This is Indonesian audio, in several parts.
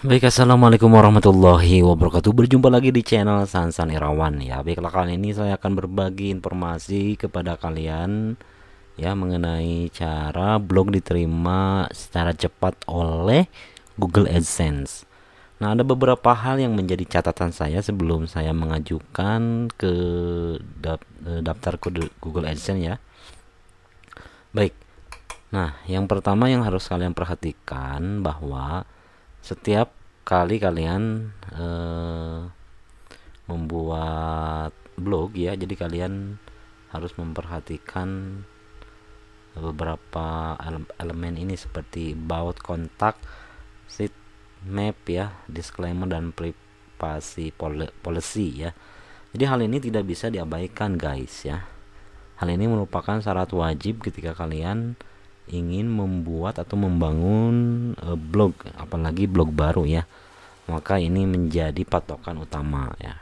Baik, assalamualaikum warahmatullahi wabarakatuh. Berjumpa lagi di channel Sansan Irawan ya. Baiklah, kali ini saya akan berbagi informasi kepada kalian ya mengenai cara blog diterima secara cepat oleh Google AdSense. Nah, ada beberapa hal yang menjadi catatan saya sebelum saya mengajukan ke daftar kode Google AdSense ya. Baik. Nah, yang pertama yang harus kalian perhatikan bahwa setiap kali kalian membuat blog ya, jadi kalian harus memperhatikan beberapa elemen ini seperti about, kontak, sheet map ya, disclaimer dan privasi policy ya. Jadi hal ini tidak bisa diabaikan guys ya. Hal ini merupakan syarat wajib ketika kalian ingin membuat atau membangun blog, apalagi blog baru ya. Maka ini menjadi patokan utama ya.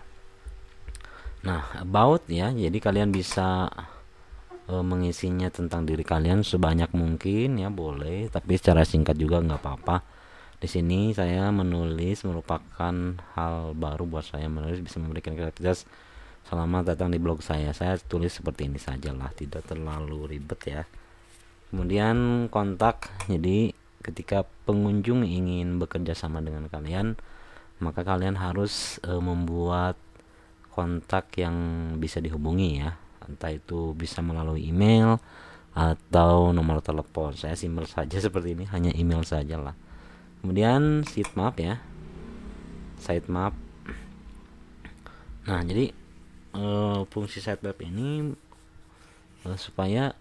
Nah, about ya, jadi kalian bisa mengisinya tentang diri kalian sebanyak mungkin ya, boleh, tapi secara singkat juga nggak apa-apa. Di sini saya menulis merupakan hal baru buat saya, menulis bisa memberikan kreativitas. Selamat datang di blog saya. Saya tulis seperti ini sajalah, tidak terlalu ribet ya. Kemudian kontak, jadi ketika pengunjung ingin bekerja sama dengan kalian, maka kalian harus membuat kontak yang bisa dihubungi ya, entah itu bisa melalui email atau nomor telepon. Saya simpel saja seperti ini, hanya email saja lah. Kemudian sitemap ya, sitemap. Nah, jadi fungsi sitemap ini supaya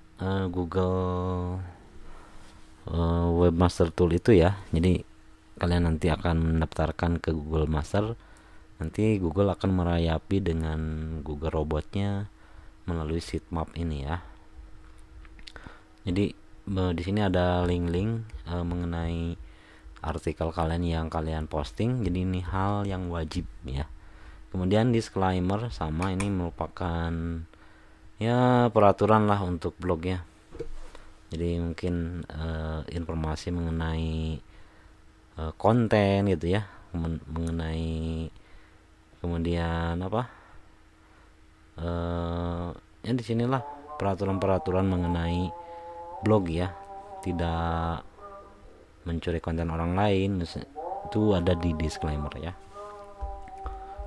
Google Webmaster Tool itu ya, jadi kalian nanti akan mendaftarkan ke Google Master, nanti Google akan merayapi dengan Google Robotnya melalui sitemap ini ya. Jadi di sini ada link-link mengenai artikel kalian yang kalian posting, jadi ini hal yang wajib ya. Kemudian disclaimer sama, ini merupakan ya peraturan lah untuk blog ya. Jadi mungkin informasi mengenai konten gitu ya, mengenai kemudian apa ya, di sinilah peraturan-peraturan mengenai blog ya, tidak mencuri konten orang lain, itu ada di disclaimer ya.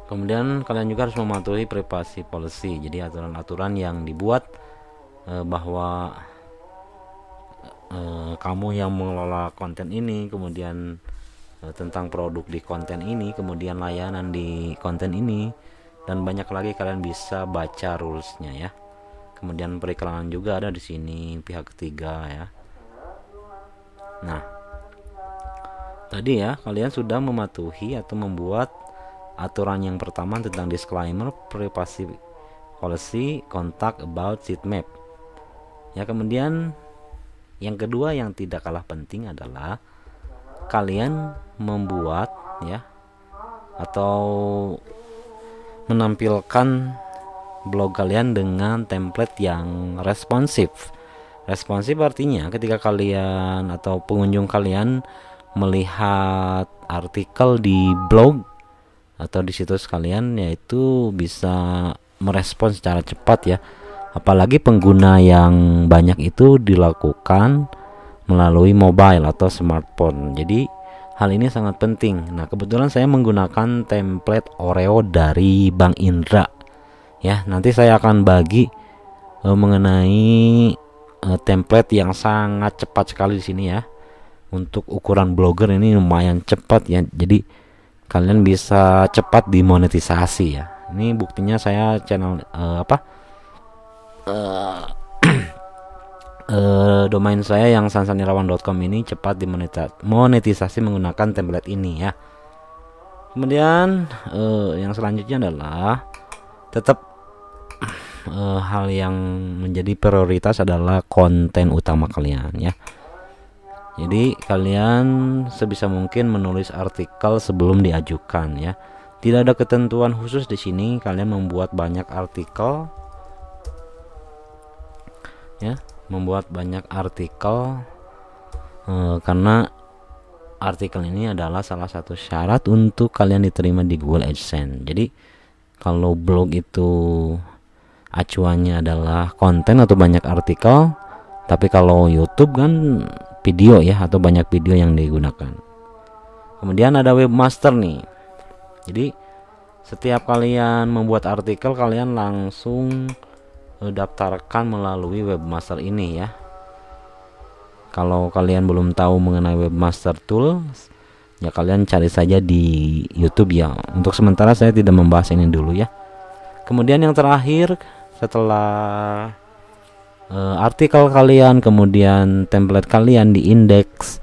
Kemudian kalian juga harus mematuhi privasi policy, jadi aturan-aturan yang dibuat bahwa kamu yang mengelola konten ini, kemudian tentang produk di konten ini, kemudian layanan di konten ini, dan banyak lagi kalian bisa baca rulesnya ya. Kemudian periklanan juga ada di sini, pihak ketiga ya. Nah, tadi ya kalian sudah mematuhi atau membuat aturan yang pertama tentang disclaimer, privasi policy, kontak, about, sitemap ya. Kemudian yang kedua yang tidak kalah penting adalah kalian membuat ya atau menampilkan blog kalian dengan template yang responsif. Responsif artinya ketika kalian atau pengunjung kalian melihat artikel di blog atau di situs kalian, yaitu bisa merespons secara cepat ya. Apalagi pengguna yang banyak itu dilakukan melalui mobile atau smartphone. Jadi hal ini sangat penting. Nah, kebetulan saya menggunakan template Oreo dari Bang Indra. Ya, nanti saya akan bagi mengenai template yang sangat cepat sekali di sini ya. Untuk ukuran blogger ini lumayan cepat ya. Jadi kalian bisa cepat dimonetisasi ya. Ini buktinya saya channel domain saya yang sansanirawan.com ini cepat dimonetisasi menggunakan template ini ya. Kemudian yang selanjutnya adalah tetap hal yang menjadi prioritas adalah konten utama kalian ya. Jadi kalian sebisa mungkin menulis artikel sebelum diajukan ya. Tidak ada ketentuan khusus di sini, kalian membuat banyak artikel ya, membuat banyak artikel karena artikel ini adalah salah satu syarat untuk kalian diterima di Google AdSense. Jadi kalau blog itu acuannya adalah konten atau banyak artikel, tapi kalau YouTube kan video ya, atau banyak video yang digunakan. Kemudian ada webmaster nih. Jadi setiap kalian membuat artikel, kalian langsung daftarkan melalui webmaster ini ya. Kalau kalian belum tahu mengenai webmaster tools, ya kalian cari saja di YouTube ya. Untuk sementara saya tidak membahas ini dulu ya. Kemudian yang terakhir, setelah artikel kalian kemudian template kalian diindeks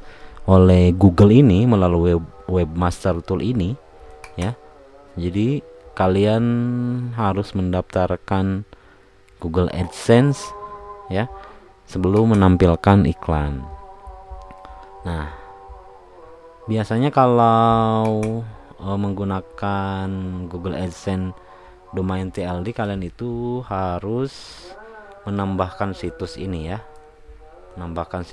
oleh Google ini melalui webmaster tool ini ya. Jadi kalian harus mendaftarkan Google AdSense ya sebelum menampilkan iklan. Nah, biasanya kalau menggunakan Google AdSense domain TLD, kalian itu harus menambahkan situs ini ya. Menambahkan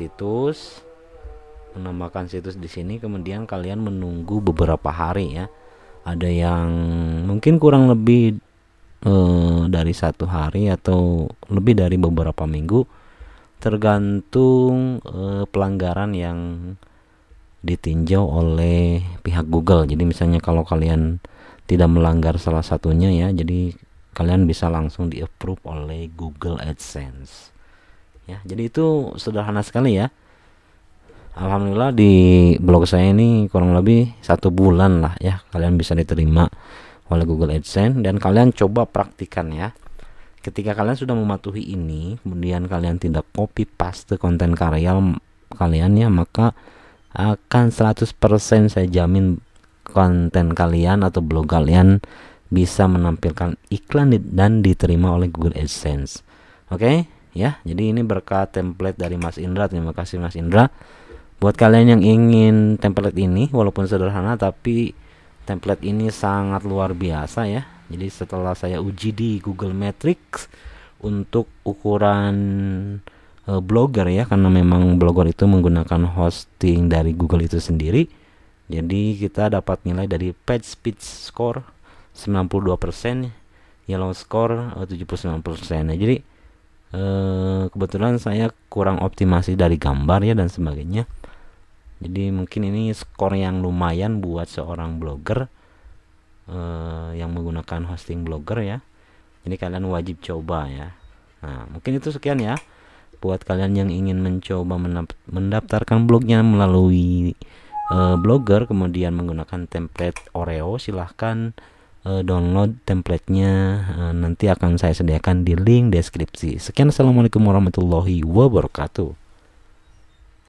situs di sini, kemudian kalian menunggu beberapa hari ya. Ada yang mungkin kurang lebih dari 1 hari atau lebih dari beberapa minggu, tergantung pelanggaran yang ditinjau oleh pihak Google. Jadi misalnya kalau kalian tidak melanggar salah satunya ya, jadi kalian bisa langsung di-approve oleh Google AdSense ya. Jadi itu sederhana sekali ya. Alhamdulillah di blog saya ini kurang lebih 1 bulan lah ya, kalian bisa diterima oleh Google AdSense. Dan kalian coba praktikan ya. Ketika kalian sudah mematuhi ini, kemudian kalian tidak copy paste konten karya kalian ya, maka akan 100% saya jamin konten kalian atau blog kalian bisa menampilkan iklan dan diterima oleh Google AdSense. Oke ya. Jadi ini berkat template dari Mas Indra. Terima kasih Mas Indra. Buat kalian yang ingin template ini, walaupun sederhana tapi template ini sangat luar biasa ya. Jadi setelah saya uji di Google Metrics untuk ukuran blogger ya, karena memang blogger itu menggunakan hosting dari Google itu sendiri. Jadi kita dapat nilai dari page speed score 92%, yellow score 79%. Nah, jadi kebetulan saya kurang optimasi dari gambar ya dan sebagainya. Jadi mungkin ini skor yang lumayan buat seorang blogger yang menggunakan hosting blogger ya. Jadi kalian wajib coba ya. Nah, mungkin itu sekian ya. Buat kalian yang ingin mencoba mendaftarkan blognya melalui Blogger kemudian menggunakan template Oreo, silahkan download templatenya, nanti akan saya sediakan di link deskripsi. Sekian, assalamualaikum warahmatullahi wabarakatuh.